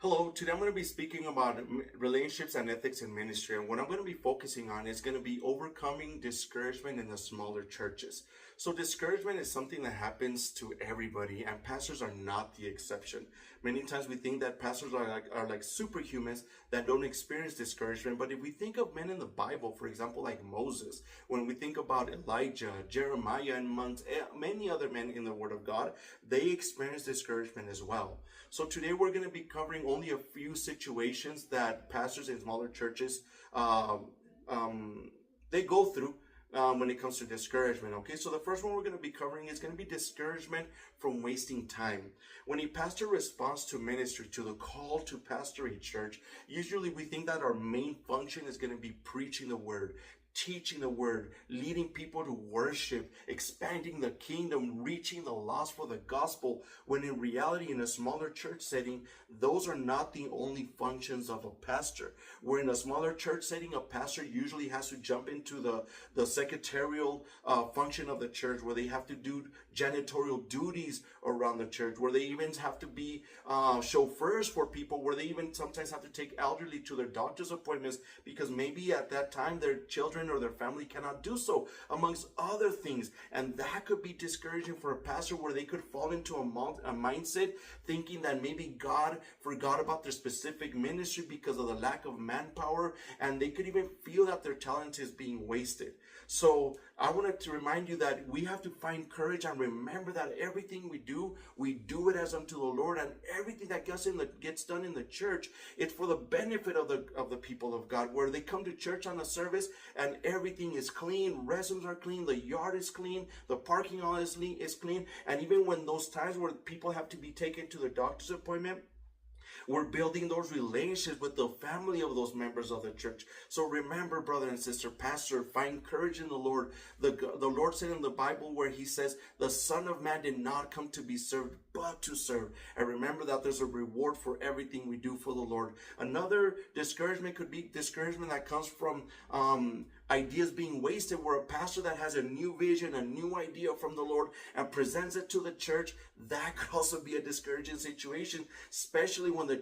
Hello, today I'm going to be speaking about relationships and ethics in ministry. And what I'm going to be focusing on is going to be overcoming discouragement in the smaller churches. So, discouragement is something that happens to everybody, and pastors are not the exception. Many times we think that pastors are like superhumans that don't experience discouragement. But if we think of men in the Bible, for example, like Moses, when we think about Elijah, Jeremiah, and many other men in the Word of God, they experience discouragement as well. So today we're going to be covering only a few situations that pastors in smaller churches they go through when it comes to discouragement. Okay, so the first one we're going to be covering is going to be discouragement from wasting time. When a pastor responds to ministry, to the call to pastor a church, usually we think that our main function is going to be preaching the word, teaching the word, leading people to worship, expanding the kingdom, reaching the lost for the gospel, when in reality, in a smaller church setting, those are not the only functions of a pastor. Where in a smaller church setting, a pastor usually has to jump into the secretarial function of the church, where they have to do janitorial duties around the church, where they even have to be chauffeurs for people, where they even sometimes have to take elderly to their doctor's appointments because maybe at that time their children or their family cannot do so, amongst other things. And that could be discouraging for a pastor, where they could fall into a mindset thinking that maybe God forgot about their specific ministry because of the lack of manpower, and they could even feel that their talent is being wasted. So I wanted to remind you that we have to find courage and remember that everything we do it as unto the Lord, and everything that gets done in the church, it's for the benefit of the people of God, where they come to church on a service and everything is clean, restrooms are clean, the yard is clean, the parking lot is clean, and even when those times where people have to be taken to the doctor's appointment, we're building those relationships with the family of those members of the church. So remember, brother and sister, pastor, find courage in the Lord. The Lord said in the Bible, where he says, the Son of Man did not come to be served, but to serve. And remember that there's a reward for everything we do for the Lord. Another discouragement could be discouragement that comes from ideas being wasted, where a pastor that has a new vision, a new idea from the Lord, and presents it to the church, that could also be a discouraging situation, especially when the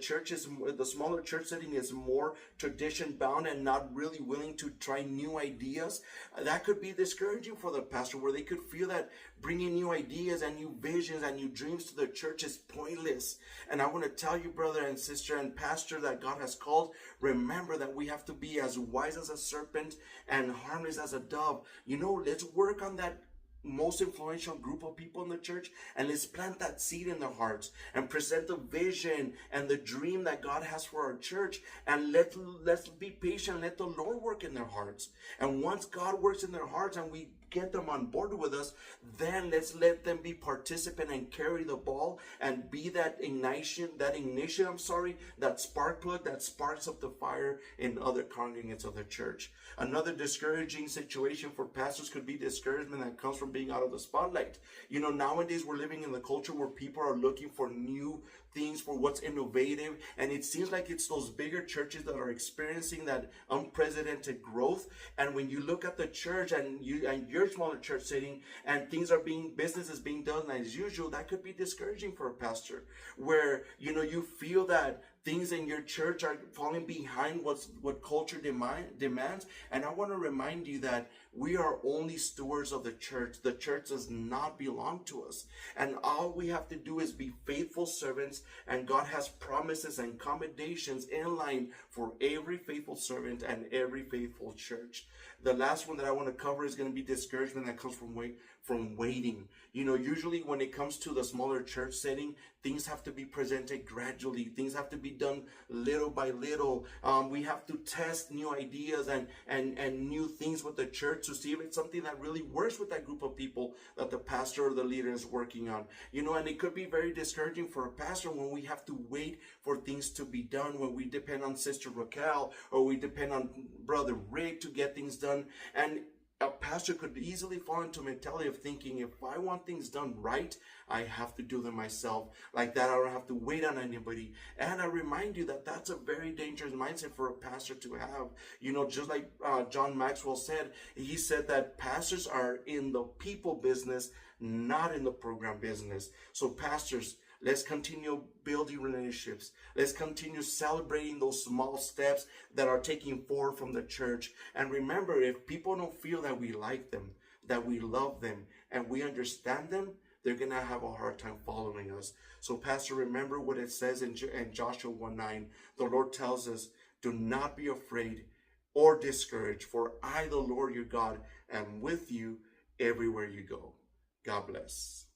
smaller church setting is more tradition bound and not really willing to try new ideas. That could be discouraging for the pastor, where they could feel that bringing new ideas and new visions and new dreams to the church is pointless. And I want to tell you, brother and sister and pastor that God has called, remember that we have to be as wise as a serpent and harmless as a dove. Let's work on that most influential group of people in the church, and let's plant that seed in their hearts and present the vision and the dream that God has for our church, and let's be patient, let the Lord work in their hearts. And once God works in their hearts and we get them on board with us, then let's let them be participant and carry the ball and be that ignition, that spark plug that sparks up the fire in other congregants of the church. Another discouraging situation for pastors could be discouragement that comes from being out of the spotlight. Nowadays we're living in the culture where people are looking for new things, for what's innovative, and it seems like it's those bigger churches that are experiencing that unprecedented growth. And when you look at the church and your smaller church setting, and business is being done as usual, that could be discouraging for a pastor, where you feel that things in your church are falling behind what culture demands. And I want to remind you that we are only stewards of the church. The church does not belong to us. And all we have to do is be faithful servants. And God has promises and commendations in line for every faithful servant and every faithful church. The last one that I want to cover is going to be discouragement that comes from waiting. Usually when it comes to the smaller church setting, things have to be presented gradually. Things have to be done little by little. We have to test new ideas and new things with the church to see if it's something that really works with that group of people that the pastor or the leader is working on. And it could be very discouraging for a pastor when we have to wait for things to be done, when we depend on Sister Raquel or we depend on Brother Rick to get things done. And a pastor could easily fall into a mentality of thinking, if I want things done right, I have to do them myself. Like that, I don't have to wait on anybody. And I remind you that that's a very dangerous mindset for a pastor to have. Just like John Maxwell said, he said that pastors are in the people business, not in the program business. So pastors, Let's continue building relationships. Let's continue celebrating those small steps that are taking forward from the church. And remember, if people don't feel that we like them, that we love them, and we understand them, they're going to have a hard time following us. So, Pastor, remember what it says in Joshua 1:9. The Lord tells us, do not be afraid or discouraged, for I, the Lord your God, am with you everywhere you go. God bless.